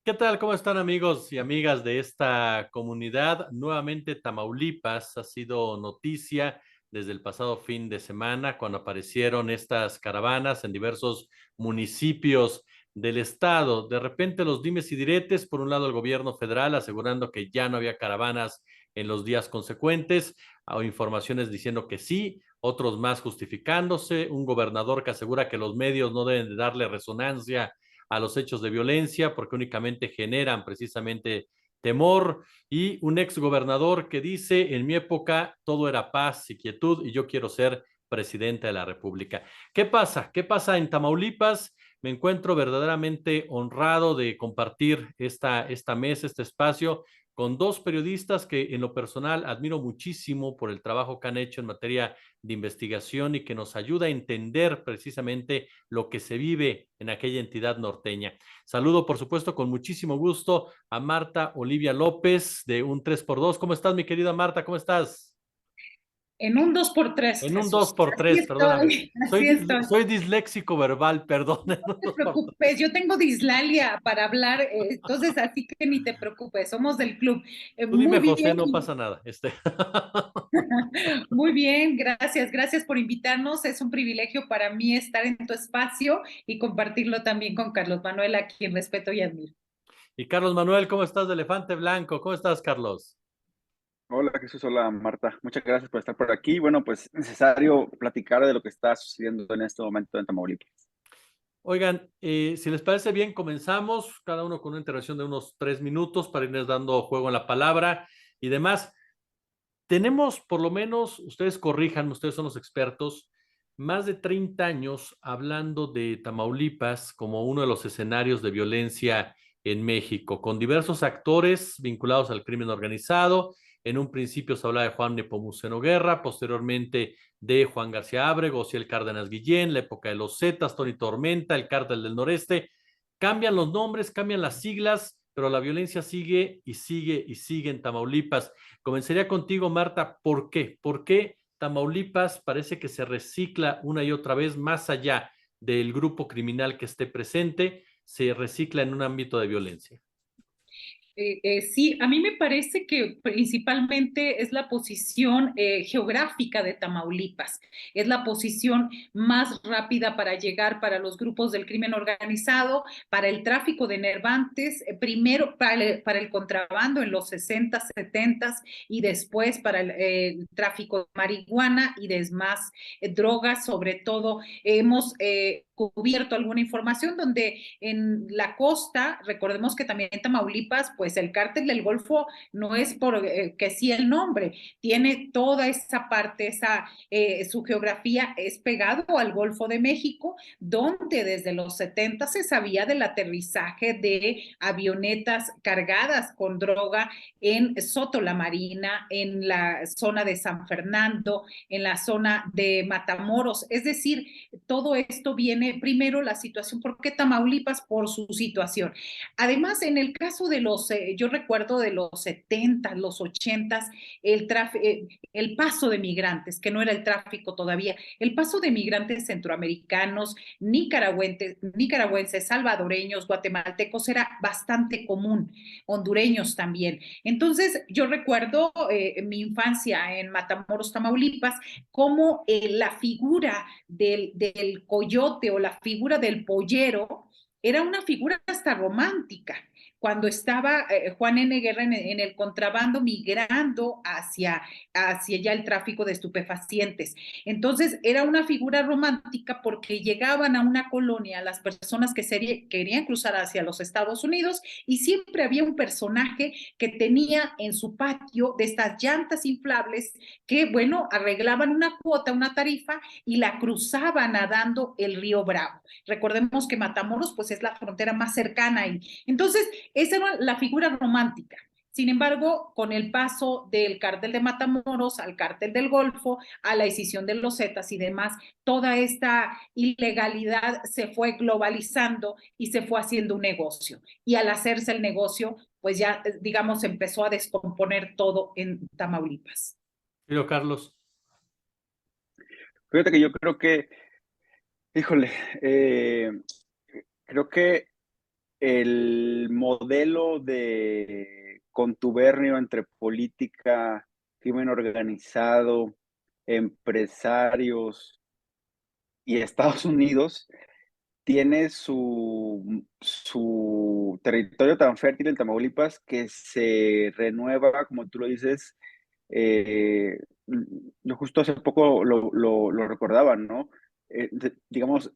¿Qué tal? ¿Cómo están amigos y amigas de esta comunidad? Nuevamente Tamaulipas ha sido noticia desde el pasado fin de semana cuando aparecieron estas caravanas en diversos municipios del estado. De repente los dimes y diretes, por un lado el gobierno federal asegurando que ya no había caravanas en los días consecuentes, o informaciones diciendo que sí, otros más justificándose, un gobernador que asegura que los medios no deben de darle resonancia a los hechos de violencia porque únicamente generan precisamente temor, y un exgobernador que dice: en mi época todo era paz y quietud y yo quiero ser presidente de la República. ¿Qué pasa? ¿Qué pasa en Tamaulipas? Me encuentro verdaderamente honrado de compartir esta mesa, este espacio, con dos periodistas que en lo personal admiro muchísimo por el trabajo que han hecho en materia de investigación y que nos ayuda a entender precisamente lo que se vive en aquella entidad norteña. Saludo, por supuesto, con muchísimo gusto a Marta Olivia López de un 3x2. ¿Cómo estás, mi querida Marta? ¿Cómo estás? En un dos por tres, En un dos Jesús. por Así tres, perdóname. estoy, así estoy. Soy disléxico verbal, perdón. En No un te 2x3. preocupes, yo tengo dislalia para hablar, entonces así que ni te preocupes, somos del club. Tú dime Muy José, bien, no pasa nada. muy bien, gracias, gracias por invitarnos. Es un privilegio para mí estar en tu espacio y compartirlo también con Carlos Manuel, a quien respeto y admiro. Y Carlos Manuel, ¿cómo estás de Elefante Blanco? ¿Cómo estás, Carlos? Hola Jesús, hola Marta, muchas gracias por estar por aquí. Bueno, pues necesario platicar de lo que está sucediendo en este momento en Tamaulipas. Oigan, si les parece bien, comenzamos cada uno con una intervención de unos 3 minutos para irles dando juego en la palabra y demás. Tenemos, por lo menos, ustedes corrijan, ustedes son los expertos, más de 30 años hablando de Tamaulipas como uno de los escenarios de violencia en México, con diversos actores vinculados al crimen organizado. En un principio se habla de Juan Nepomuceno Guerra, posteriormente de Juan García Ábrego, el Cárdenas Guillén, la época de los Zetas, Tony Tormenta, el Cártel del Noreste. Cambian los nombres, cambian las siglas, pero la violencia sigue y sigue y sigue en Tamaulipas. Comenzaría contigo, Marta. ¿Por qué? ¿Por qué Tamaulipas parece que se recicla una y otra vez, más allá del grupo criminal que esté presente, se recicla en un ámbito de violencia? Sí, a mí me parece que principalmente es la posición geográfica de Tamaulipas, es la posición más rápida para llegar para los grupos del crimen organizado, para el tráfico de nervantes, primero para el contrabando en los 60, 70 y después para el tráfico de marihuana y demás drogas, sobre todo. Hemos cubierto alguna información donde en la costa, recordemos que también en Tamaulipas, pues el cártel del Golfo no es por que sí el nombre, tiene toda esa parte, su geografía es pegado al Golfo de México, donde desde los 70 se sabía del aterrizaje de avionetas cargadas con droga en Soto la Marina, en la zona de San Fernando, en la zona de Matamoros. Es decir, todo esto viene primero la situación, ¿por qué Tamaulipas? Por su situación. Además, en el caso de yo recuerdo de los 70, los 80, el paso de migrantes, que no era el tráfico todavía, el paso de migrantes centroamericanos, nicaragüenses, salvadoreños, guatemaltecos era bastante común, hondureños también. Entonces, yo recuerdo mi infancia en Matamoros, Tamaulipas, como la figura del coyote o la figura del pollero era una figura hasta romántica. Cuando estaba Juan N. Guerra en el contrabando migrando hacia ya el tráfico de estupefacientes. Entonces era una figura romántica porque llegaban a una colonia las personas que querían cruzar hacia los Estados Unidos y siempre había un personaje que tenía en su patio de estas llantas inflables que, bueno, arreglaban una cuota, una tarifa y la cruzaba nadando el río Bravo. Recordemos que Matamoros pues es la frontera más cercana ahí. Entonces, esa era la figura romántica. Sin embargo, con el paso del cártel de Matamoros al cártel del Golfo, a la escisión de los Zetas y demás, toda esta ilegalidad se fue globalizando y se fue haciendo un negocio. Y al hacerse el negocio, pues ya, digamos, empezó a descomponer todo en Tamaulipas. Pero Carlos, Fíjate que yo creo que, híjole, eh, creo que el modelo de contubernio entre política, crimen organizado, empresarios y Estados Unidos tiene su territorio tan fértil en Tamaulipas que se renueva, como tú lo dices. Yo justo hace poco lo recordaba, ¿no? Digamos,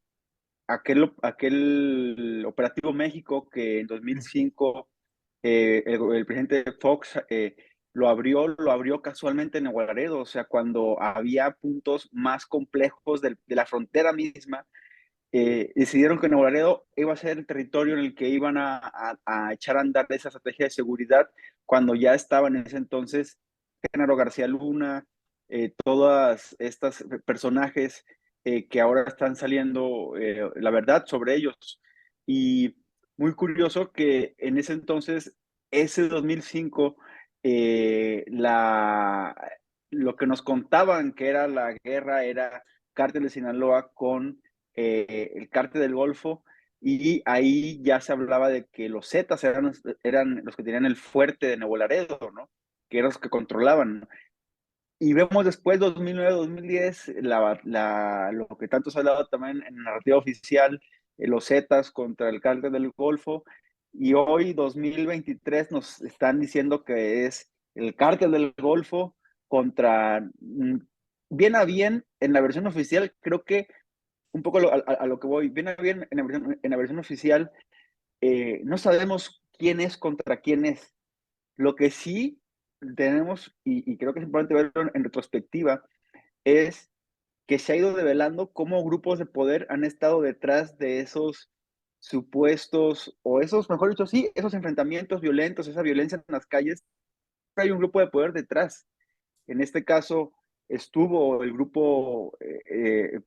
aquel Operativo México que en 2005 el presidente Fox lo abrió casualmente en Nuevo Laredo, o sea, cuando había puntos más complejos de la frontera misma. Decidieron que Nuevo Laredo iba a ser el territorio en el que iban a echar a andar esa estrategia de seguridad cuando ya estaban en ese entonces Genaro García Luna, todas estas personajes que ahora están saliendo la verdad sobre ellos. Y muy curioso que en ese entonces, ese 2005, lo que nos contaban que era la guerra era Cártel de Sinaloa con el Cártel del Golfo, y ahí ya se hablaba de que los Zetas eran los que tenían el fuerte de Nuevo Laredo, ¿no? Que eran los que controlaban, ¿no? Y vemos después, 2009-2010, lo que tanto se ha hablado también en narrativa oficial, los Zetas contra el Cártel del Golfo, y hoy, 2023, nos están diciendo que es el Cártel del Golfo contra, bien a bien, en la versión oficial, creo que un poco a lo que voy, bien a bien, en la versión oficial, no sabemos quién es contra quién es. Lo que sí tenemos, y creo que es importante verlo en retrospectiva, es que se ha ido develando cómo grupos de poder han estado detrás de esos supuestos, o esos, mejor dicho, sí, esos enfrentamientos violentos, esa violencia en las calles. Hay un grupo de poder detrás. En este caso estuvo el grupo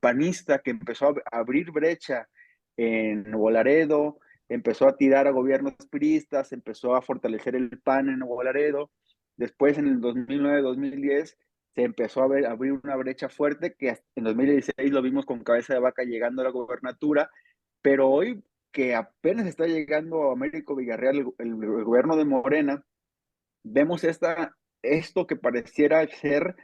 panista que empezó a abrir brecha en Nuevo Laredo, empezó a tirar a gobiernos priistas, empezó a fortalecer el PAN en Nuevo Laredo. Después, en el 2009-2010, se empezó a abrir una brecha fuerte que en 2016 lo vimos con Cabeza de Vaca llegando a la gobernatura, pero hoy que apenas está llegando a Américo Villarreal, el gobierno de Morena, vemos esto que pareciera ser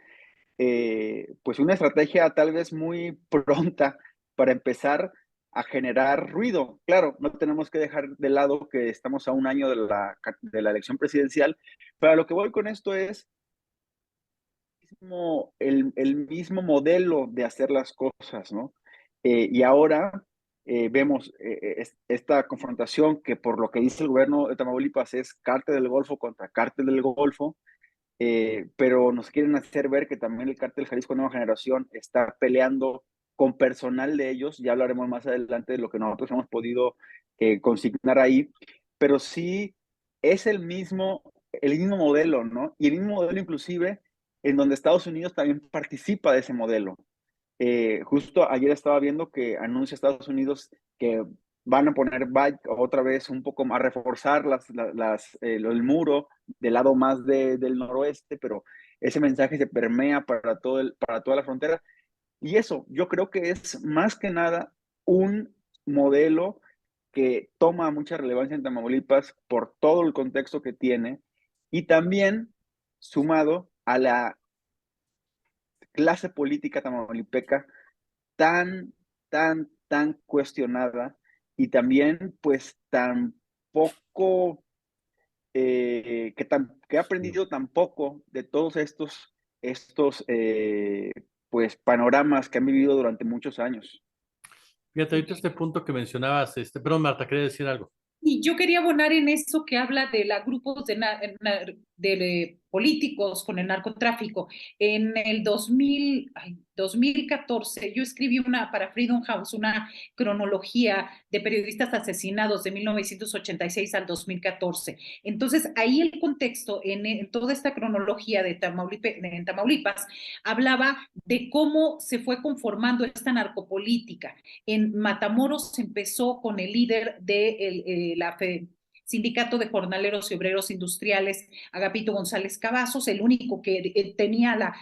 pues una estrategia tal vez muy pronta para empezar a generar ruido. Claro, no tenemos que dejar de lado que estamos a un año de la elección presidencial, pero a lo que voy con esto es el mismo modelo de hacer las cosas, ¿no? Y ahora vemos esta confrontación que por lo que dice el gobierno de Tamaulipas es Cártel del Golfo contra Cártel del Golfo, pero nos quieren hacer ver que también el Cártel Jalisco Nueva Generación está peleando con personal de ellos. Ya hablaremos más adelante de lo que nosotros hemos podido consignar ahí, pero sí es el mismo modelo, ¿no? Y el mismo modelo inclusive en donde Estados Unidos también participa de ese modelo. Justo ayer estaba viendo que anuncia Estados Unidos que van a poner otra vez un poco más, a reforzar el muro del lado más del noroeste, pero ese mensaje se permea para toda la frontera. Y eso, yo creo que es más que nada un modelo que toma mucha relevancia en Tamaulipas por todo el contexto que tiene, y también sumado a la clase política tamaulipeca tan, tan cuestionada, y también pues tan poco, que ha aprendido tan poco de todos estos pues panoramas que han vivido durante muchos años. Fíjate, ahorita este punto que mencionabas, perdón, Marta, quería decir algo. Y yo quería abonar en eso que habla de los grupos de políticos con el narcotráfico. En el 2014, yo escribí para Freedom House una cronología de periodistas asesinados de 1986 al 2014. Entonces, ahí el contexto, en toda esta cronología en Tamaulipas, hablaba de cómo se fue conformando esta narcopolítica. En Matamoros empezó con el líder de Sindicato de Jornaleros y Obreros Industriales, Agapito González Cavazos, el único que tenía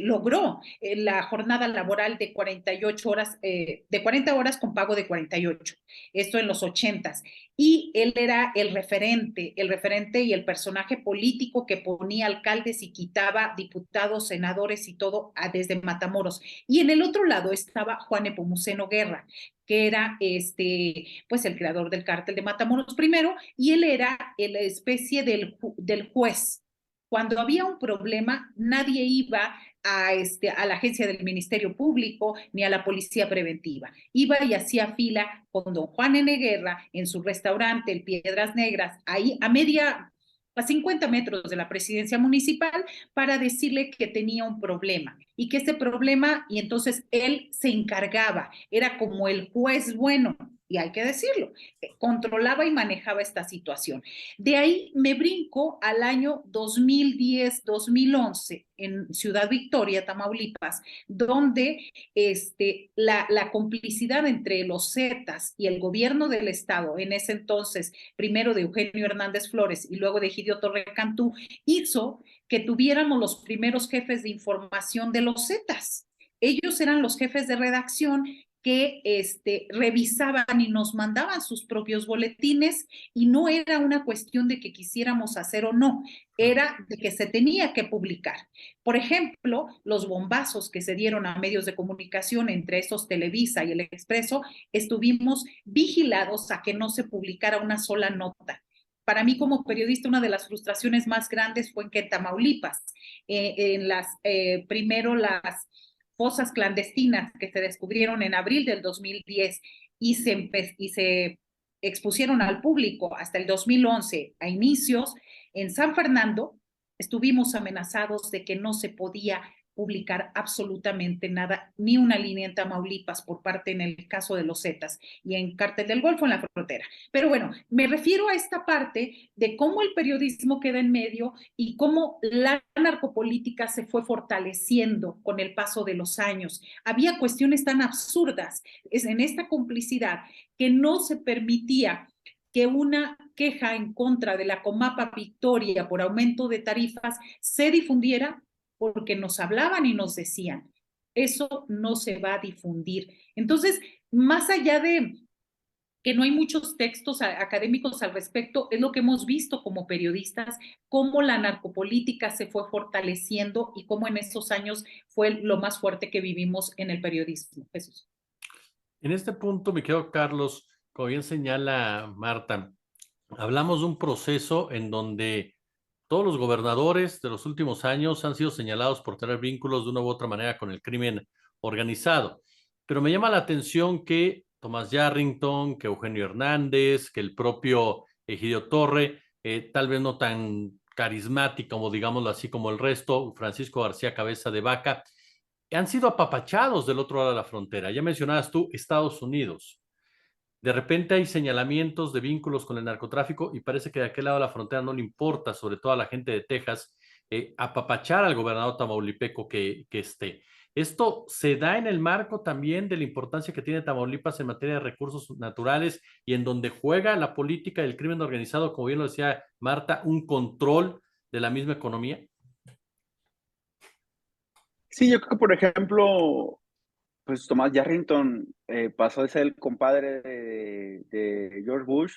logró la jornada laboral de 48 horas, de 40 horas con pago de 48, esto en los 80s. Y él era el referente y el personaje político que ponía alcaldes y quitaba diputados, senadores y todo desde Matamoros. Y en el otro lado estaba Juan Nepomuceno Guerra, que era pues el creador del cártel de Matamoros primero, y él era la especie del juez. Cuando había un problema, nadie iba a la agencia del Ministerio Público ni a la policía preventiva. Iba y hacía fila con don Juan N. Guerra en su restaurante, el Piedras Negras, ahí a 50 metros de la presidencia municipal, para decirle que tenía un problema y que ese problema, y entonces él se encargaba, era como el juez bueno, y hay que decirlo, controlaba y manejaba esta situación. De ahí me brinco al año 2010-2011 en Ciudad Victoria, Tamaulipas, donde la complicidad entre los Zetas y el gobierno del estado, en ese entonces, primero de Eugenio Hernández Flores y luego de Egidio Torre Cantú, hizo que tuviéramos los primeros jefes de información de los Zetas. Ellos eran los jefes de redacción que revisaban y nos mandaban sus propios boletines, y no era una cuestión de que quisiéramos hacer o no, era de que se tenía que publicar. Por ejemplo, los bombazos que se dieron a medios de comunicación, entre esos Televisa y El Expreso, estuvimos vigilados a que no se publicara una sola nota. Para mí como periodista, una de las frustraciones más grandes fue en que en Tamaulipas, primero las fosas clandestinas que se descubrieron en abril del 2010 y se expusieron al público hasta el 2011 a inicios, en San Fernando estuvimos amenazados de que no se podía publicar absolutamente nada, ni una línea en Tamaulipas por parte, en el caso de los Zetas, y en Cártel del Golfo, en la frontera. Pero bueno, me refiero a esta parte de cómo el periodismo queda en medio y cómo la narcopolítica se fue fortaleciendo con el paso de los años. Había cuestiones tan absurdas en esta complicidad que no se permitía que una queja en contra de la Comapa Victoria por aumento de tarifas se difundiera, porque nos hablaban y nos decían, eso no se va a difundir. Entonces, más allá de que no hay muchos textos académicos al respecto, es lo que hemos visto como periodistas, cómo la narcopolítica se fue fortaleciendo y cómo en esos años fue lo más fuerte que vivimos en el periodismo. Jesús. En este punto, mi querido Carlos, como bien señala Marta, hablamos de un proceso en donde todos los gobernadores de los últimos años han sido señalados por tener vínculos de una u otra manera con el crimen organizado. Pero me llama la atención que Tomás Yarrington, que Eugenio Hernández, que el propio Egidio Torre, tal vez no tan carismático como, digámoslo así, como el resto, Francisco García Cabeza de Vaca, han sido apapachados del otro lado de la frontera. Ya mencionabas tú Estados Unidos. De repente hay señalamientos de vínculos con el narcotráfico y parece que de aquel lado de la frontera no le importa, sobre todo a la gente de Texas, apapachar al gobernador tamaulipeco que esté. Esto se da en el marco también de la importancia que tiene Tamaulipas en materia de recursos naturales y en donde juega la política del crimen organizado, como bien lo decía Marta, un control de la misma economía. Sí, yo creo que, por ejemplo, pues Tomás Yarrington pasó de ser el compadre de George Bush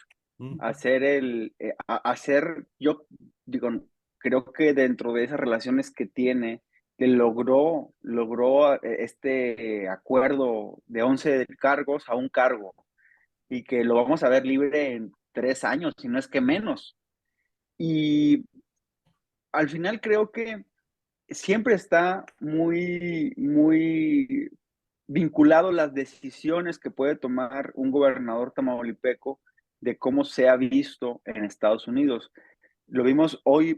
a ser yo digo, creo que dentro de esas relaciones que tiene, que logró este acuerdo de 11 cargos a un cargo, y que lo vamos a ver libre en 3 años, si no es que menos. Y al final creo que siempre está muy vinculado las decisiones que puede tomar un gobernador tamaulipeco de cómo se ha visto en Estados Unidos. Lo vimos hoy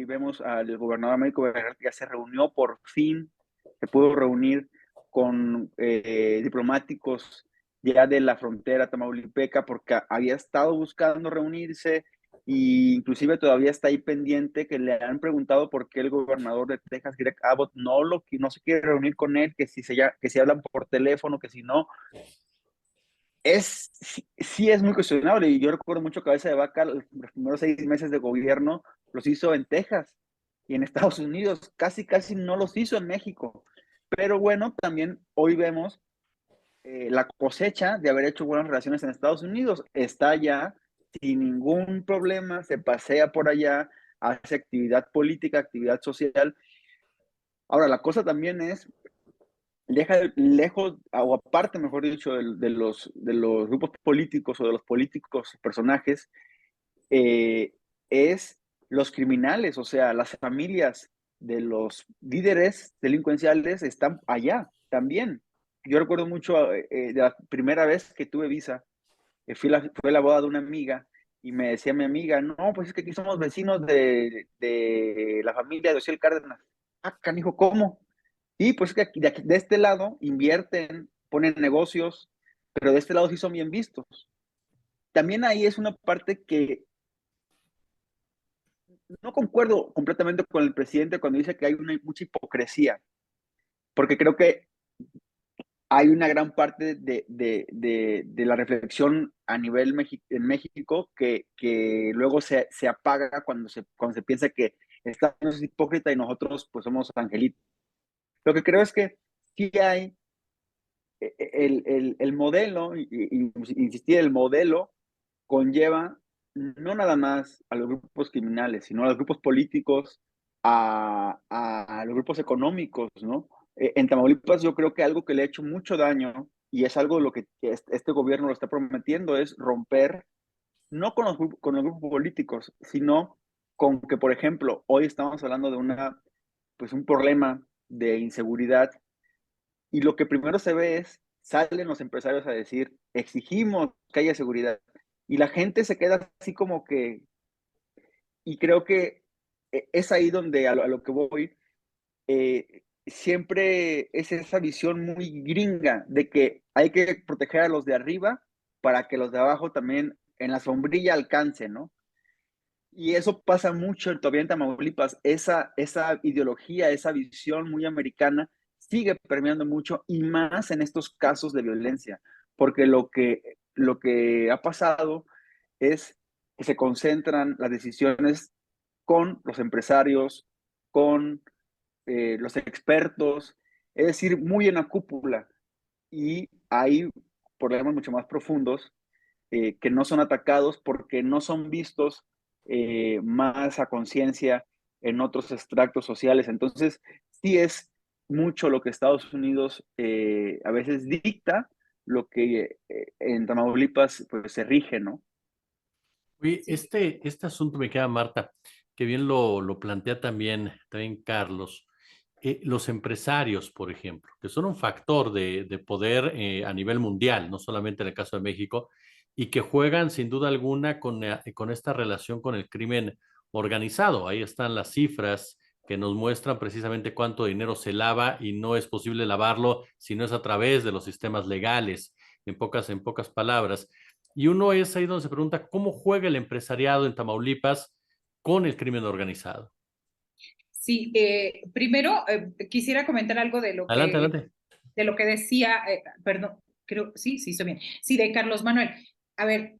vemos al gobernador Américo Villarreal, que ya se reunió por fin, se pudo reunir con diplomáticos ya de la frontera tamaulipeca, porque había estado buscando reunirse, y inclusive todavía está ahí pendiente, que le han preguntado por qué el gobernador de Texas, Greg Abbott, no se quiere reunir con él, que si hablan por teléfono, que si no. Sí es muy cuestionable, y yo recuerdo mucho Cabeza de Vaca, los primeros 6 meses de gobierno los hizo en Texas y en Estados Unidos, casi no los hizo en México. Pero bueno, también hoy vemos la cosecha de haber hecho buenas relaciones en Estados Unidos. Está allá sin ningún problema, se pasea por allá, hace actividad política, actividad social. Ahora, la cosa también es, lejos, o aparte, mejor dicho, de los grupos políticos o de los políticos personajes, eh, es los criminales, o sea, las familias de los líderes delincuenciales están allá también. Yo recuerdo mucho de la primera vez que tuve visa, fue la boda de una amiga y me decía mi amiga, no, pues es que aquí somos vecinos de la familia de Ociel Cárdenas. Ah, canijo, ¿cómo? Y pues es que de este lado invierten, ponen negocios, pero de este lado sí son bien vistos. También ahí es una parte que no concuerdo completamente con el presidente cuando dice que hay mucha hipocresía, porque creo que hay una gran parte de la reflexión a nivel en México que luego se apaga cuando se piensa que estamos hipócrita y nosotros pues somos angelitos. Lo que creo es que sí hay el modelo, insistir, el modelo conlleva no nada más a los grupos criminales, sino a los grupos políticos, a los grupos económicos, ¿no? En Tamaulipas yo creo que algo que le ha hecho mucho daño, y es algo lo que este gobierno lo está prometiendo, es romper, no con los grupos políticos, sino con que, por ejemplo, hoy estamos hablando de pues un problema de inseguridad, y lo que primero se ve es, salen los empresarios a decir, exigimos que haya seguridad. Y la gente se queda así como que, y creo que es ahí donde a lo que voy, siempre es esa visión muy gringa de que hay que proteger a los de arriba para que los de abajo también en la sombrilla alcancen, ¿no? Y eso pasa mucho todavía en Tamaulipas, esa ideología, esa visión muy americana sigue permeando mucho y más en estos casos de violencia, porque lo que ha pasado es que se concentran las decisiones con los empresarios, con los expertos, es decir, muy en la cúpula, y hay problemas mucho más profundos que no son atacados porque no son vistos más a conciencia en otros extractos sociales. Entonces, sí es mucho lo que Estados Unidos a veces dicta, lo que en Tamaulipas pues se rige, ¿no? Oye, este asunto me queda, Marta, que bien lo plantea también Carlos. Los empresarios, por ejemplo, que son un factor de poder a nivel mundial, no solamente en el caso de México, y que juegan sin duda alguna con esta relación con el crimen organizado. Ahí están las cifras que nos muestran precisamente cuánto dinero se lava y no es posible lavarlo si no es a través de los sistemas legales, en pocas palabras. Y uno es ahí donde se pregunta cómo juega el empresariado en Tamaulipas con el crimen organizado. Sí, primero quisiera comentar algo Adelante, adelante. de lo que decía, perdón, creo, sí, estoy bien. Sí, de Carlos Manuel. A ver,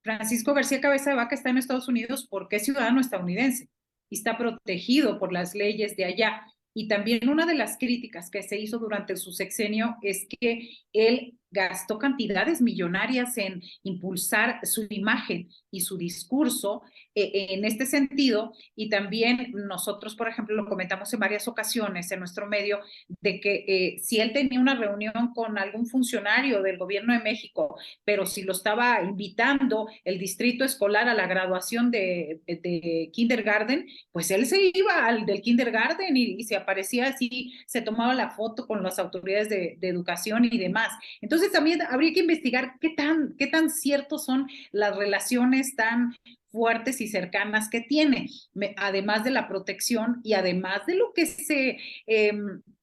Francisco García Cabeza de Vaca está en Estados Unidos porque es ciudadano estadounidense y está protegido por las leyes de allá. Y también una de las críticas que se hizo durante su sexenio es que él gastó cantidades millonarias en impulsar su imagen y su discurso en este sentido. Y también nosotros, por ejemplo, lo comentamos en varias ocasiones en nuestro medio, de que si él tenía una reunión con algún funcionario del gobierno de México, pero si lo estaba invitando el distrito escolar a la graduación de kindergarten, pues él se iba al del kindergarten y se aparecía así, se tomaba la foto con las autoridades de educación y demás. Entonces también habría que investigar qué tan ciertos son las relaciones tan fuertes y cercanas que tiene, además de la protección y además de lo que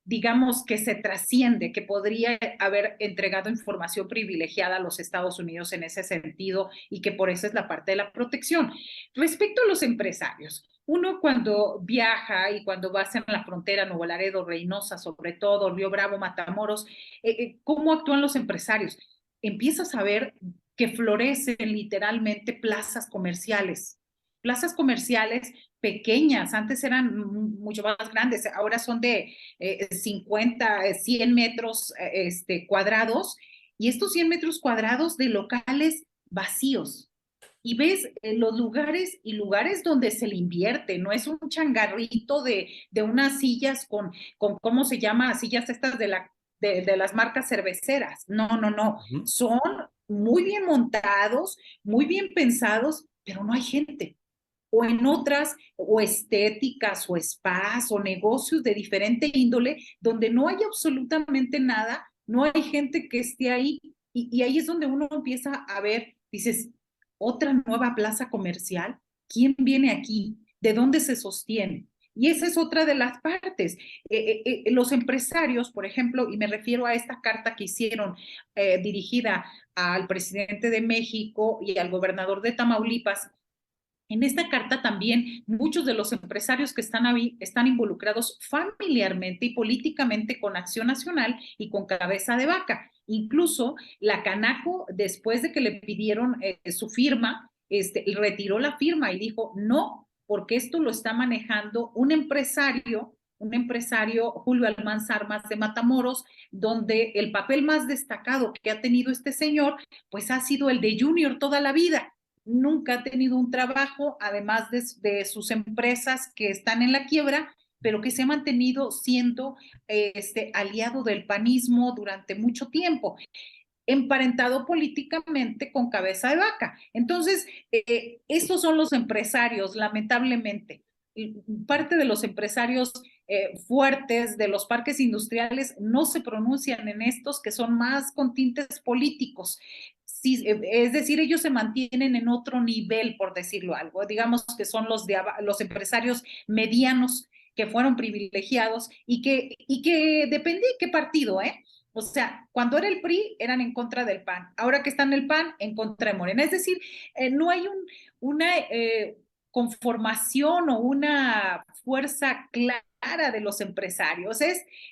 digamos, que se trasciende, que podría haber entregado información privilegiada a los Estados Unidos en ese sentido y que por eso es la parte de la protección. Respecto a los empresarios, uno cuando viaja y cuando va hacia la frontera, Nuevo Laredo, Reynosa, sobre todo, Río Bravo, Matamoros, ¿cómo actúan los empresarios? empiezas a ver que florecen literalmente plazas comerciales pequeñas, antes eran mucho más grandes, ahora son de 50, 100 metros cuadrados, y estos 100 metros cuadrados de locales vacíos. Y ves los lugares y lugares donde se le invierte, no es un changarrito de unas sillas con ¿cómo se llama? Sillas estas de las marcas cerveceras. No, no, no. Son muy bien montados, muy bien pensados, pero no hay gente. O en otras, o estéticas, o spas, o negocios de diferente índole, donde no hay absolutamente nada, no hay gente que esté ahí, y ahí es donde uno empieza a ver, dices, otra nueva plaza comercial, ¿quién viene aquí? ¿De dónde se sostiene? Y esa es otra de las partes. Los empresarios, por ejemplo, y me refiero a esta carta que hicieron dirigida al presidente de México y al gobernador de Tamaulipas. En esta carta también muchos de los empresarios que están ahí están involucrados familiarmente y políticamente con Acción Nacional y con Cabeza de Vaca. Incluso la Canaco, después de que le pidieron su firma, retiró la firma y dijo no, porque esto lo está manejando un empresario, Julio Almanza Armas de Matamoros, donde el papel más destacado que ha tenido este señor, pues ha sido el de Junior toda la vida. Nunca ha tenido un trabajo, además sus empresas que están en la quiebra, pero que se ha mantenido siendo aliado del panismo durante mucho tiempo, emparentado políticamente con Cabeza de Vaca. Entonces, estos son los empresarios, lamentablemente. Parte de los empresarios fuertes de los parques industriales no se pronuncian en estos que son más con tintes políticos. Sí, es decir, ellos se mantienen en otro nivel, por decirlo algo. Digamos que son los empresarios medianos que fueron privilegiados y que depende de qué partido, ¿eh? O sea, cuando era el PRI eran en contra del PAN, ahora que están en el PAN, en contra de Morena. Es decir, no hay una conformación o una fuerza clara de los empresarios.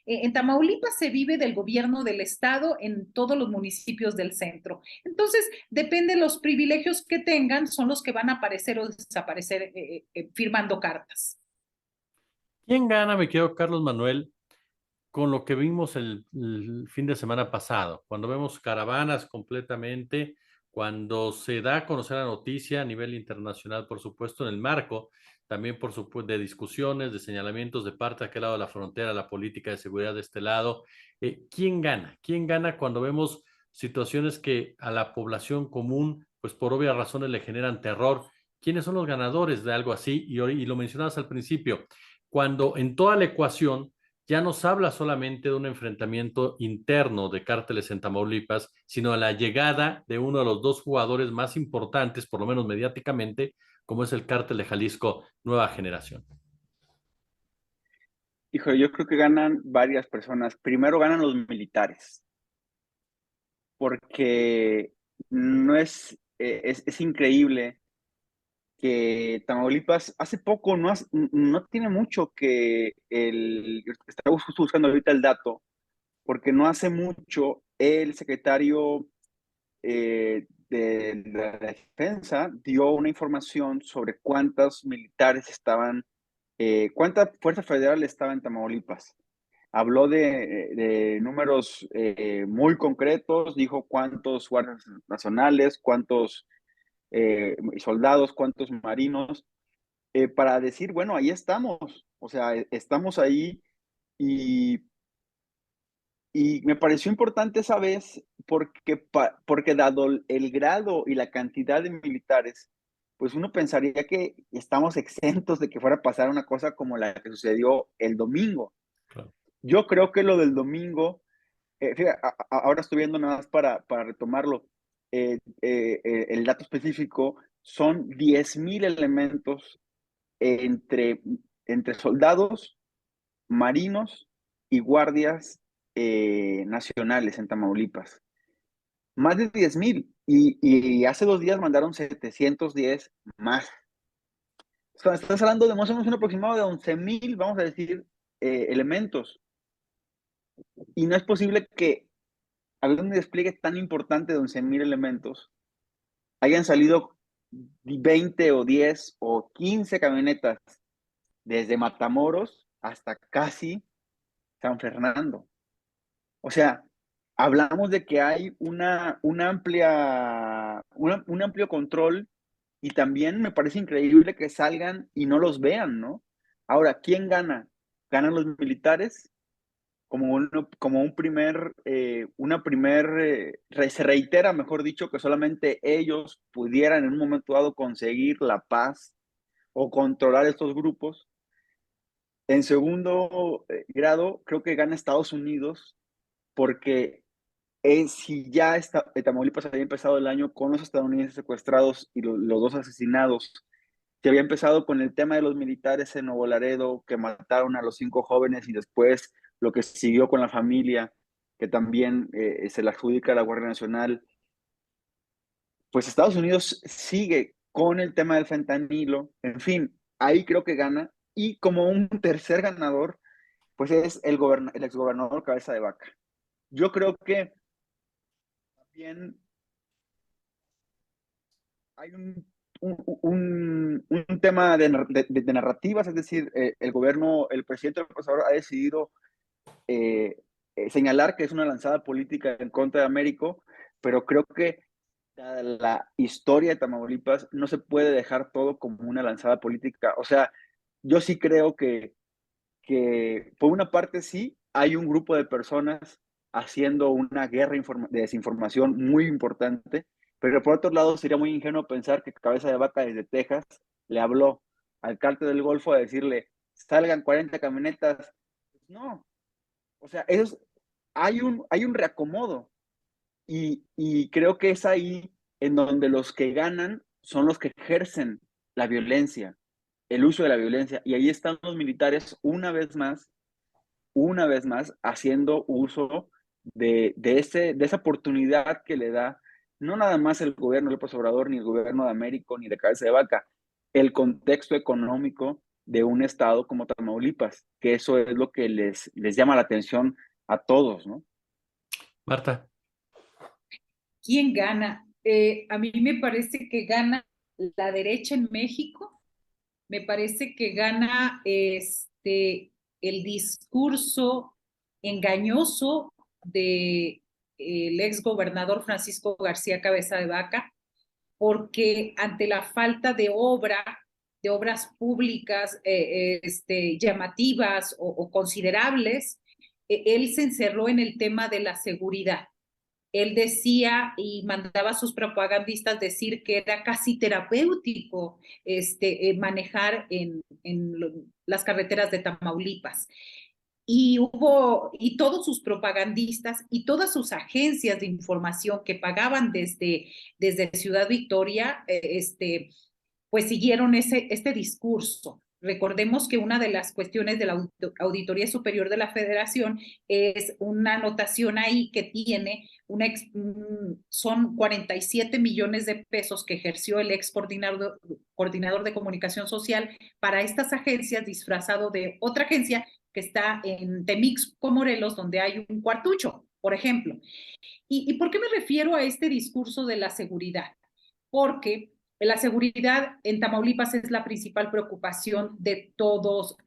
En Tamaulipas se vive del gobierno del estado en todos los municipios del centro. Entonces, depende de los privilegios que tengan, son los que van a aparecer o desaparecer firmando cartas. ¿Quién gana, me quedo Carlos Manuel, con lo que vimos el fin de semana pasado, cuando vemos caravanas completamente, cuando se da a conocer la noticia a nivel internacional, por supuesto, en el marco también, por supuesto, de discusiones, de señalamientos de parte de aquel lado de la frontera, la política de seguridad de este lado? ¿Quién gana? ¿Quién gana cuando vemos situaciones que a la población común, pues por obvias razones le generan terror? ¿Quiénes son los ganadores de algo así? Y lo mencionabas al principio, cuando en toda la ecuación ya no se habla solamente de un enfrentamiento interno de cárteles en Tamaulipas, sino a la llegada de uno de los dos jugadores más importantes, por lo menos mediáticamente, como es el cártel de Jalisco Nueva Generación. Hijo, yo creo que ganan varias personas. Primero ganan los militares, porque no es increíble que Tamaulipas hace poco, no tiene mucho estaba justo buscando ahorita el dato, porque no hace mucho el secretario de la defensa dio una información sobre cuántos militares cuánta fuerza federal estaba en Tamaulipas. Habló de números muy concretos, dijo cuántos guardias nacionales, cuántos soldados, cuántos marinos, para decir, bueno, ahí estamos, o sea, estamos ahí y, y me pareció importante esa vez porque dado el grado y la cantidad de militares, pues uno pensaría que estamos exentos de que fuera a pasar una cosa como la que sucedió el domingo. Claro. Yo creo que lo del domingo, fíjate, ahora estoy viendo nada más para retomarlo, el dato específico son 10,000 elementos entre soldados, marinos y guardias nacionales en Tamaulipas. Más de 10,000. Y hace 2 días mandaron 710 más. O sea, estás hablando de más o menos un aproximado de 11,000, vamos a decir, elementos. Y no es posible que habiendo un despliegue tan importante de 11,000 elementos, hayan salido 20 o 10 o 15 camionetas desde Matamoros hasta casi San Fernando. O sea, hablamos de que hay un amplio control, y también me parece increíble que salgan y no los vean, ¿no? Ahora, ¿quién gana? ¿Ganan los militares? Se reitera, mejor dicho, que solamente ellos pudieran en un momento dado conseguir la paz o controlar estos grupos. En segundo grado, creo que gana Estados Unidos, porque si ya Tamaulipas había empezado el año con los estadounidenses secuestrados y los dos asesinados, se había empezado con el tema de los militares en Nuevo Laredo, que mataron a los 5 jóvenes, y después lo que siguió con la familia, que también se la adjudica a la Guardia Nacional. Pues Estados Unidos sigue con el tema del fentanilo. En fin, ahí creo que gana. Y como un tercer ganador, pues es el exgobernador Cabeza de Vaca. Yo creo que también hay un tema de narrativas, es decir, el presidente López Obrador ha decidido señalar que es una lanzada política en contra de Américo, pero creo que la historia de Tamaulipas no se puede dejar todo como una lanzada política. O sea, yo sí creo que por una parte sí hay un grupo de personas haciendo una guerra de desinformación muy importante, pero por otro lado sería muy ingenuo pensar que Cabeza de Vaca desde Texas le habló al cártel del Golfo a decirle, salgan 40 camionetas. No, o sea, hay un reacomodo, y creo que es ahí en donde los que ganan son los que ejercen la violencia, el uso de la violencia, y ahí están los militares una vez más, haciendo uso de esa oportunidad que le da no nada más el gobierno de López Obrador, ni el gobierno de Américo, ni de Cabeza de Vaca, el contexto económico de un estado como Tamaulipas, que eso es lo que les llama la atención a todos, ¿no? Marta. ¿Quién gana? A mí me parece que gana la derecha en México. Me parece que gana el discurso engañoso de el ex gobernador Francisco García Cabeza de Vaca, porque ante la falta de obras públicas llamativas o considerables, él se encerró en el tema de la seguridad. Él decía y mandaba a sus propagandistas decir que era casi terapéutico manejar en las carreteras de Tamaulipas. Y todos sus propagandistas y todas sus agencias de información que pagaban desde Ciudad Victoria, pues siguieron este discurso. Recordemos que una de las cuestiones de la Auditoría Superior de la Federación es una anotación ahí que tiene son 47 millones de pesos que ejerció el ex coordinador de comunicación social para estas agencias, disfrazado de otra agencia que está en Temixco, Morelos, donde hay un cuartucho, por ejemplo. ¿Y por qué me refiero a este discurso de la seguridad? Porque la seguridad en Tamaulipas es la principal preocupación de todos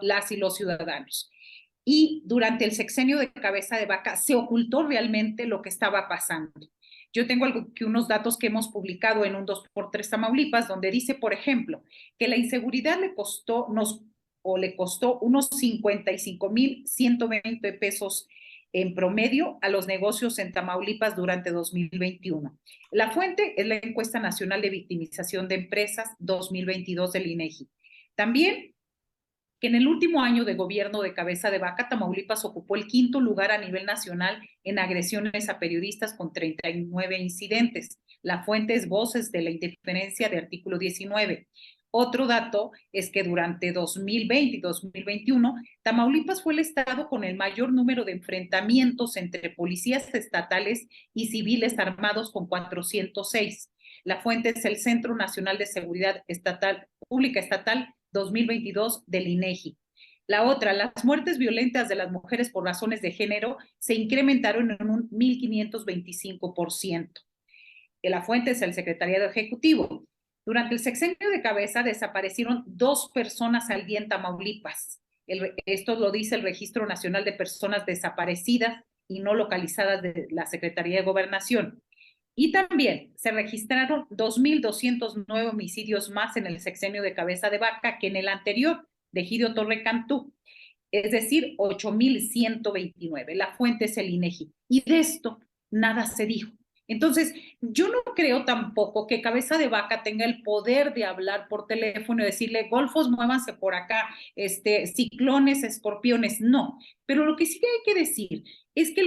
las y los ciudadanos. Y durante el sexenio de Cabeza de Vaca se ocultó realmente lo que estaba pasando. Yo tengo unos datos que hemos publicado en un 2x3 Tamaulipas, donde dice, por ejemplo, que la inseguridad le costó unos 55,120 pesos en promedio a los negocios en Tamaulipas durante 2021. La fuente es la Encuesta Nacional de Victimización de Empresas 2022 del INEGI. También que en el último año de gobierno de Cabeza de Vaca, Tamaulipas ocupó el 5º lugar a nivel nacional en agresiones a periodistas con 39 incidentes. La fuente es Voces de la Indiferencia de artículo 19. Otro dato es que durante 2020 y 2021, Tamaulipas fue el estado con el mayor número de enfrentamientos entre policías estatales y civiles armados, con 406. La fuente es el Centro Nacional de Seguridad Pública Estatal 2022 del INEGI. La otra, las muertes violentas de las mujeres por razones de género se incrementaron en un 1.525%. La fuente es el Secretariado Ejecutivo. Durante el sexenio de Cabeza desaparecieron 2 personas al día en Tamaulipas. Esto lo dice el Registro Nacional de Personas Desaparecidas y No Localizadas de la Secretaría de Gobernación. Y también se registraron 2.209 homicidios más en el sexenio de Cabeza de Vaca que en el anterior, de Egidio Torre Cantú, es decir, 8.129. La fuente es el INEGI. Y de esto nada se dijo. Entonces, yo no creo tampoco que Cabeza de Vaca tenga el poder de hablar por teléfono y decirle, golfos, muévanse por acá, ciclones, escorpiones, no. Pero lo que sí hay que decir es que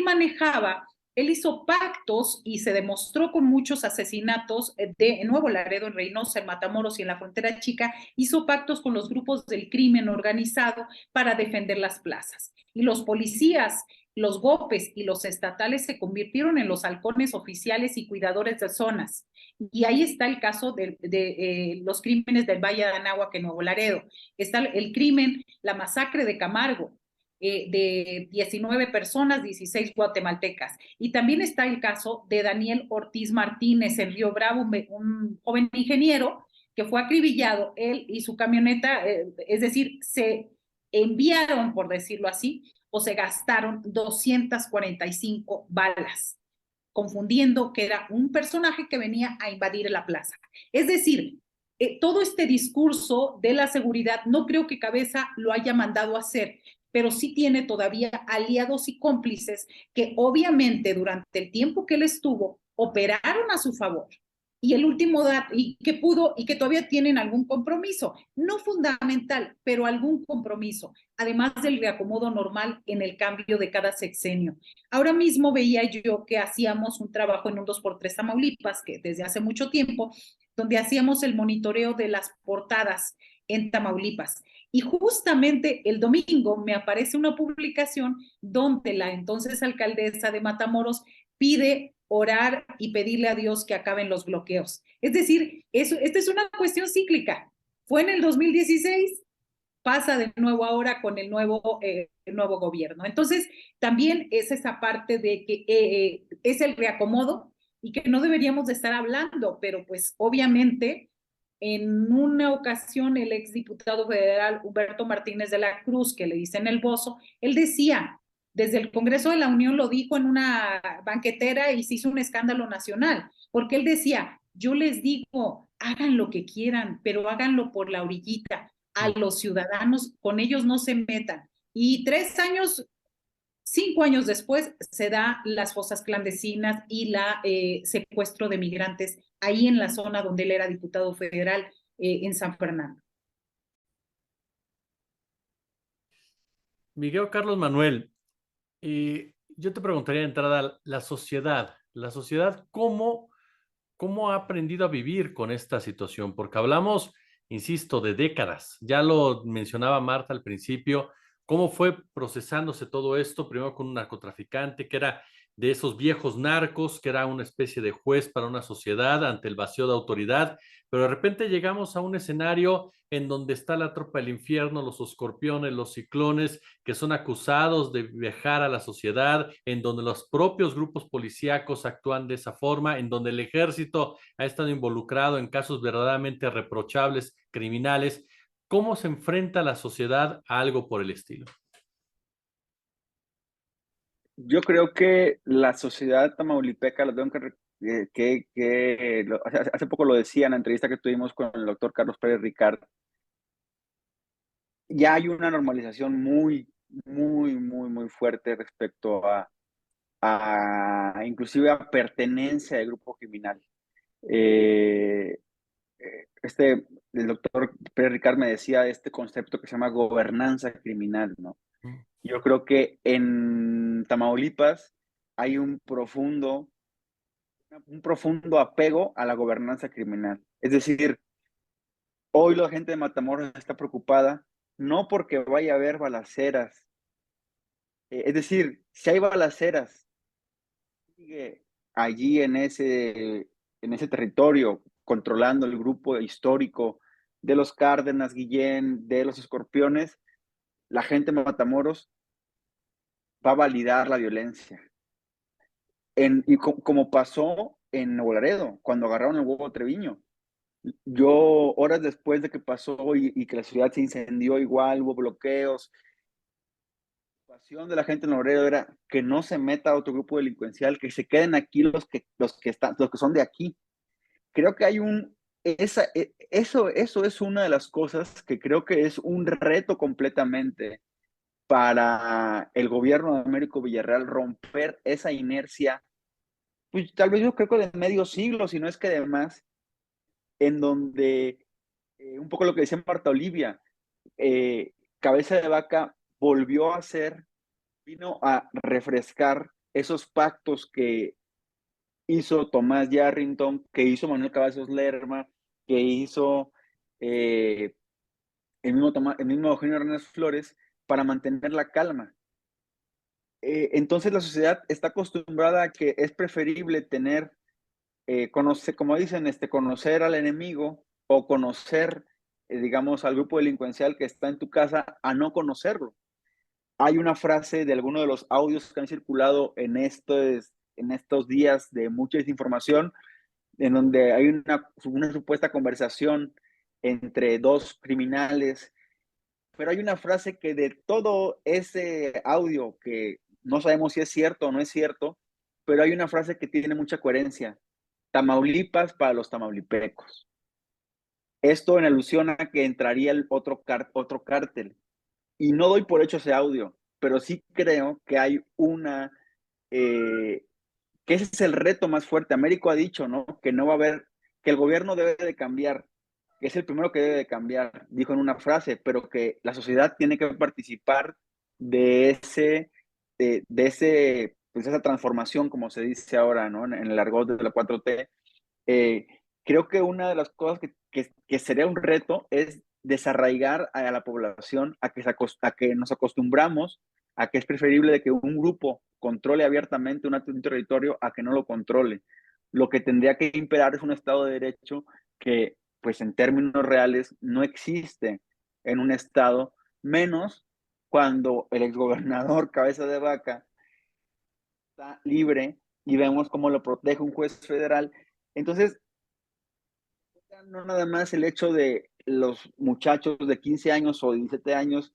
él hizo pactos y se demostró con muchos asesinatos en Nuevo Laredo, en Reynosa, en Matamoros y en la Frontera Chica, hizo pactos con los grupos del crimen organizado para defender las plazas. Y los policías, los GOPES y los estatales se convirtieron en los halcones oficiales y cuidadores de zonas. Y ahí está el caso de los crímenes del Valle de Anáhuac en Nuevo Laredo. Está el crimen, la masacre de Camargo, de 19 personas, 16 guatemaltecas. Y también está el caso de Daniel Ortiz Martínez en Río Bravo, un joven ingeniero que fue acribillado, él y su camioneta, es decir, se enviaron, por decirlo así, o se gastaron 245 balas, confundiendo que era un personaje que venía a invadir la plaza. Es decir, todo este discurso de la seguridad no creo que Cabeza lo haya mandado a hacer, pero sí tiene todavía aliados y cómplices que obviamente durante el tiempo que él estuvo operaron a su favor. Y el último dato, y que todavía tienen algún compromiso, no fundamental, pero algún compromiso, además del reacomodo normal en el cambio de cada sexenio. Ahora mismo veía yo que hacíamos un trabajo en un 2x3 Tamaulipas, que desde hace mucho tiempo, donde hacíamos el monitoreo de las portadas en Tamaulipas. Y justamente el domingo me aparece una publicación donde la entonces alcaldesa de Matamoros pide orar y pedirle a Dios que acaben los bloqueos. Es decir, esta es una cuestión cíclica. Fue en el 2016, pasa de nuevo ahora con el nuevo gobierno. Entonces, también es esa parte de que es el reacomodo y que no deberíamos de estar hablando, pero pues obviamente en una ocasión el exdiputado federal Humberto Martínez de la Cruz, que le dicen el Bozo, él decía, desde el Congreso de la Unión lo dijo en una banquetera y se hizo un escándalo nacional, porque él decía, yo les digo, hagan lo que quieran, pero háganlo por la orillita, a los ciudadanos, con ellos no se metan. Y 5 años después, se da las fosas clandestinas y la secuestro de migrantes ahí en la zona donde él era diputado federal en San Fernando. Miguel Carlos Manuel, yo te preguntaría de entrada, la sociedad, ¿cómo ha aprendido a vivir con esta situación? Porque hablamos, insisto, de décadas. Ya lo mencionaba Marta al principio, cómo fue procesándose todo esto, primero con un narcotraficante que era de esos viejos narcos, que era una especie de juez para una sociedad ante el vacío de autoridad, pero de repente llegamos a un escenario en donde está la tropa del infierno, los escorpiones, los ciclones, que son acusados de viajar a la sociedad, en donde los propios grupos policíacos actúan de esa forma, en donde el ejército ha estado involucrado en casos verdaderamente reprochables, criminales. ¿Cómo se enfrenta la sociedad a algo por el estilo? Yo creo que la sociedad tamaulipeca, lo tengo hace poco lo decía en la entrevista que tuvimos con el doctor Carlos Pérez Ricard, ya hay una normalización muy, muy, muy, muy fuerte respecto inclusive a pertenencia al grupo criminal. Eh, el doctor Pérez Ricard me decía este concepto que se llama gobernanza criminal, ¿no? Yo creo que en Tamaulipas hay un profundo apego a la gobernanza criminal. Es decir, hoy la gente de Matamoros está preocupada no porque vaya a haber balaceras. Es decir, si hay balaceras, sigue allí en ese territorio, controlando el grupo histórico de los Cárdenas, Guillén, de los Escorpiones, la gente de Matamoros va a validar la violencia. Como pasó en Nuevo Laredo, cuando agarraron el Huevo Treviño. Yo, horas después de que pasó y que la ciudad se incendió igual, hubo bloqueos, la pasión de la gente en Nuevo Laredo era que no se meta a otro grupo delincuencial, que se queden aquí los que son de aquí. Creo que hay eso es una de las cosas que creo que es un reto completamente para el gobierno de Américo Villarreal, romper esa inercia, pues tal vez yo creo que de medio siglo, si no es que de más, en donde un poco lo que decía Marta Olivia, Cabeza de Vaca vino a refrescar esos pactos que hizo Tomás Yarrington, que hizo Manuel Cavazos Lerma, que hizo el mismo Eugenio Hernández Flores, para mantener la calma. Entonces la sociedad está acostumbrada a que es preferible tener, como dicen, conocer al enemigo o conocer, digamos, al grupo delincuencial que está en tu casa a no conocerlo. Hay una frase de alguno de los audios que han circulado en estos días de mucha desinformación, en donde hay una supuesta conversación entre dos criminales, pero hay una frase que de todo ese audio, que no sabemos si es cierto o no es cierto, pero hay una frase que tiene mucha coherencia. Tamaulipas para los tamaulipecos. Esto en alusión a que entraría el otro cártel. Y no doy por hecho ese audio, pero sí creo que hay que ese es el reto más fuerte. Américo ha dicho, ¿no? Que no va a haber, que el gobierno debe de cambiar, que es el primero que debe de cambiar, dijo en una frase, pero que la sociedad tiene que participar de pues esa transformación, como se dice ahora, ¿no? En el argot de la 4T. Eh, Creo que una de las cosas que sería un reto es desarraigar a la población a que nos acostumbramos a que es preferible de que un grupo controle abiertamente un territorio a que no lo controle. Lo que tendría que imperar es un Estado de Derecho que, pues en términos reales, no existe en un Estado, menos cuando el exgobernador Cabeza de Vaca está libre y vemos cómo lo protege un juez federal. Entonces, no nada más el hecho de los muchachos de 15 años o 17 años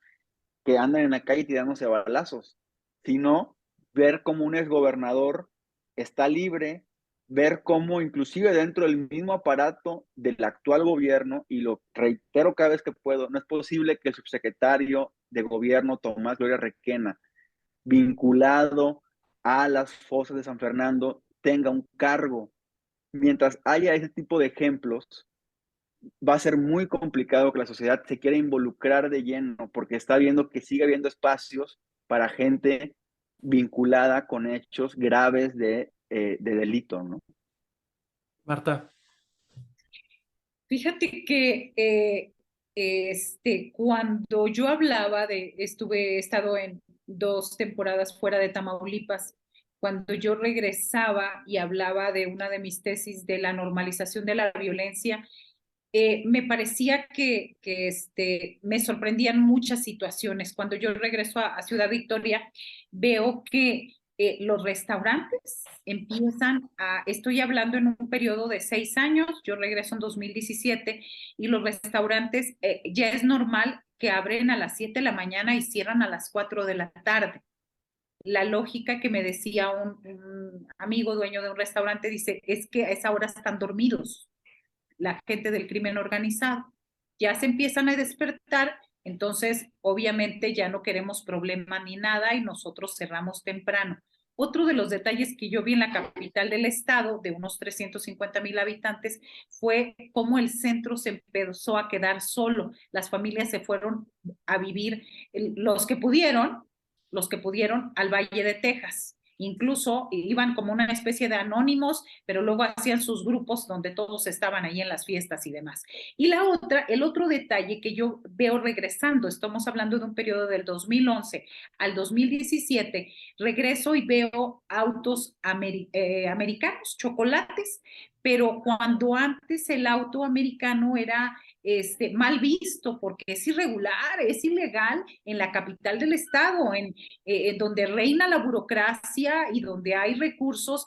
que andan en la calle tirándose balazos, sino ver cómo un exgobernador está libre, ver cómo inclusive dentro del mismo aparato del actual gobierno, y lo reitero cada vez que puedo, no es posible que el subsecretario de gobierno Tomás Gloria Requena, vinculado a las fosas de San Fernando, tenga un cargo. Mientras haya ese tipo de ejemplos, va a ser muy complicado que la sociedad se quiera involucrar de lleno, porque está viendo que sigue habiendo espacios para gente vinculada con hechos graves de delito, ¿no? Marta. Fíjate que cuando yo hablaba he estado en 2 temporadas fuera de Tamaulipas. Cuando yo regresaba y hablaba de una de mis tesis de la normalización de la violencia, me parecía que me sorprendían muchas situaciones. Cuando yo regreso a Ciudad Victoria, veo que los restaurantes estoy hablando en un periodo de 6 años, yo regreso en 2017, y los restaurantes ya es normal que abren a las 7 de la mañana y cierran a las 4 de la tarde. La lógica que me decía un amigo dueño de un restaurante dice, es que a esa hora están dormidos la gente del crimen organizado. Ya se empiezan a despertar, entonces obviamente ya no queremos problema ni nada y nosotros cerramos temprano. Otro de los detalles que yo vi en la capital del estado, de unos 350,000 habitantes, fue cómo el centro se empezó a quedar solo. Las familias se fueron a vivir, los que pudieron al Valle de Texas. Incluso iban como una especie de anónimos, pero luego hacían sus grupos donde todos estaban ahí en las fiestas y demás. Y el otro detalle que yo veo regresando, estamos hablando de un periodo del 2011 al 2017, regreso y veo autos americanos, chocolates, pero cuando antes el auto americano era mal visto porque es irregular, es ilegal en la capital del estado, en donde reina la burocracia y donde hay recursos,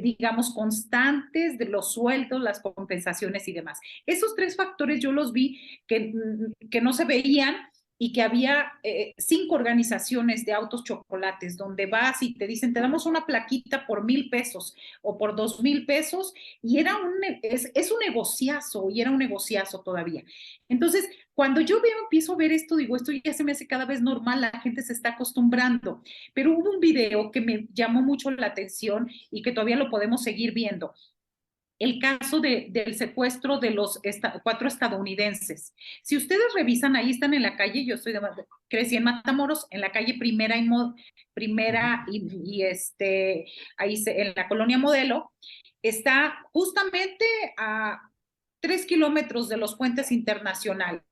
digamos, constantes de los sueldos, las compensaciones y demás. Esos tres factores yo los vi que no se veían y que había 5 organizaciones de autos chocolates donde vas y te dicen, te damos una plaquita por 1,000 pesos o por 2,000 pesos, y era es un negociazo, y era un negociazo todavía. Entonces, cuando yo empiezo a ver esto, digo, esto ya se me hace cada vez normal, la gente se está acostumbrando, pero hubo un video que me llamó mucho la atención y que todavía lo podemos seguir viendo. El caso del secuestro de los 4 estadounidenses. Si ustedes revisan, ahí están en la calle, yo crecí en Matamoros, en la calle Primera ahí en la colonia Modelo, está justamente a 3 kilómetros de los puentes internacionales.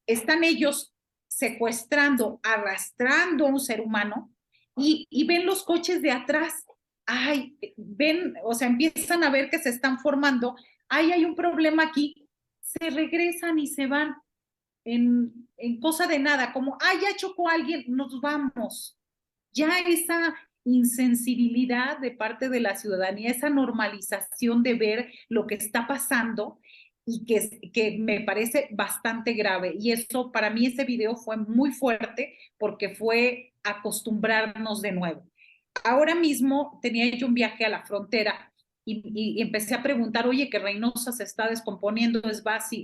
Están ellos secuestrando, arrastrando a un ser humano y ven los coches de atrás. Ay, ven, o sea, empiezan a ver que se están formando, ay, hay un problema aquí, se regresan y se van en cosa de nada, como, ay, ya chocó a alguien, nos vamos. Ya esa insensibilidad de parte de la ciudadanía, esa normalización de ver lo que está pasando y que me parece bastante grave. Y eso, para mí, ese video fue muy fuerte porque fue acostumbrarnos de nuevo. Ahora mismo tenía yo un viaje a la frontera y empecé a preguntar, oye, que Reynosa se está descomponiendo,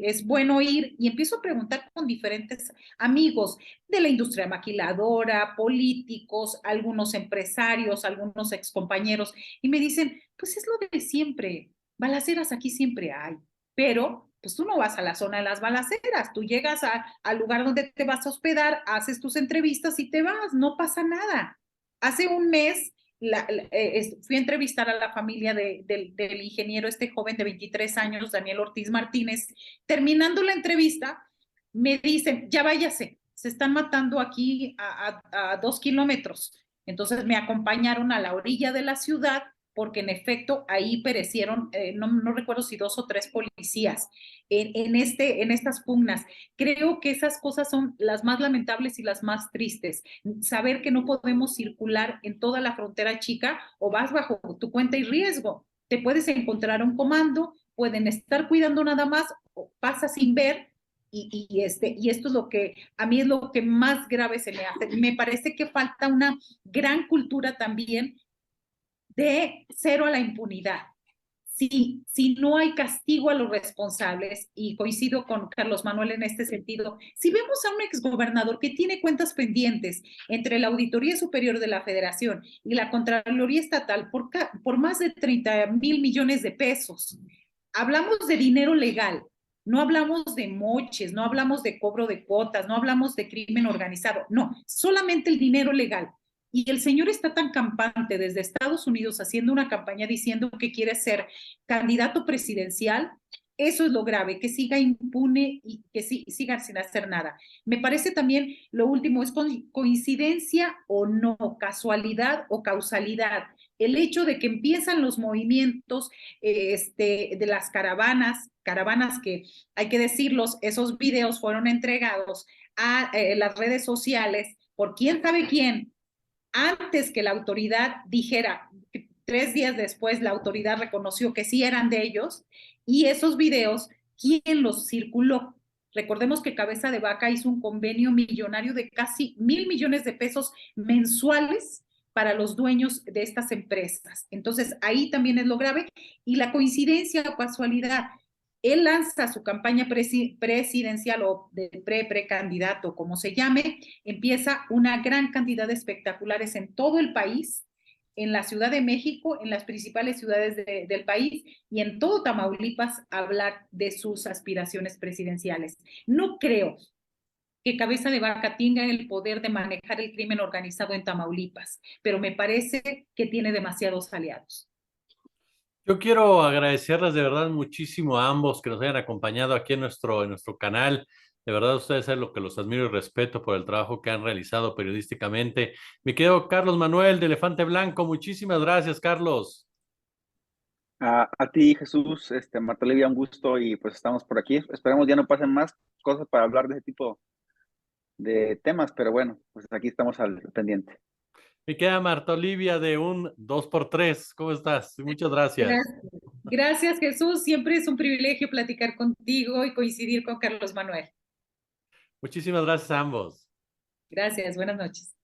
es bueno ir, y empiezo a preguntar con diferentes amigos de la industria maquiladora, políticos, algunos empresarios, algunos excompañeros, y me dicen, pues es lo de siempre, balaceras aquí siempre hay, pero pues tú no vas a la zona de las balaceras, tú llegas al lugar donde te vas a hospedar, haces tus entrevistas y te vas, no pasa nada. Hace un mes fui a entrevistar a la familia del ingeniero, este joven de 23 años, Daniel Ortiz Martínez. Terminando la entrevista, me dicen, ya váyase, se están matando aquí a 2 kilómetros. Entonces me acompañaron a la orilla de la ciudad porque en efecto ahí perecieron, no recuerdo si 2 o 3 policías en estas pugnas. Creo que esas cosas son las más lamentables y las más tristes. Saber que no podemos circular en toda la frontera chica, o vas bajo tu cuenta y riesgo. Te puedes encontrar un comando, pueden estar cuidando nada más, o pasa sin ver. Y esto es lo que a mí es lo que más grave se me hace. Me parece que falta una gran cultura también de cero a la impunidad. Si no hay castigo a los responsables, y coincido con Carlos Manuel en este sentido, si vemos a un exgobernador que tiene cuentas pendientes entre la Auditoría Superior de la Federación y la Contraloría Estatal por más de 30,000 millones de pesos, hablamos de dinero legal, no hablamos de moches, no hablamos de cobro de cuotas, no hablamos de crimen organizado, no, solamente el dinero legal. Y el señor está tan campante desde Estados Unidos haciendo una campaña diciendo que quiere ser candidato presidencial. Eso es lo grave, que siga impune y que siga sin hacer nada. Me parece también lo último, es coincidencia o no, casualidad o causalidad. El hecho de que empiezan los movimientos de las caravanas que, hay que decirlos, esos videos fueron entregados a las redes sociales por quién sabe quién, antes que la autoridad dijera. 3 días después la autoridad reconoció que sí eran de ellos, y esos videos, ¿quién los circuló? Recordemos que Cabeza de Vaca hizo un convenio millonario de casi 1,000 millones de pesos mensuales para los dueños de estas empresas. Entonces, ahí también es lo grave, y la coincidencia o casualidad. Él lanza su campaña presidencial o de precandidato, como se llame, empieza una gran cantidad de espectaculares en todo el país, en la Ciudad de México, en las principales ciudades del país y en todo Tamaulipas, a hablar de sus aspiraciones presidenciales. No creo que Cabeza de Vaca tenga el poder de manejar el crimen organizado en Tamaulipas, pero me parece que tiene demasiados aliados. Yo quiero agradecerles de verdad muchísimo a ambos que nos hayan acompañado aquí en nuestro canal. De verdad, ustedes saben lo que los admiro y respeto por el trabajo que han realizado periodísticamente. Mi querido Carlos Manuel de Elefante Blanco, muchísimas gracias, Carlos. A ti, Jesús, Marta Olivia, un gusto y pues estamos por aquí. Esperemos ya no pasen más cosas para hablar de ese tipo de temas, pero bueno, pues aquí estamos al pendiente. Me queda Marta Olivia de un 2x3. ¿Cómo estás? Muchas gracias. Gracias. Gracias, Jesús. Siempre es un privilegio platicar contigo y coincidir con Carlos Manuel. Muchísimas gracias a ambos. Gracias. Buenas noches.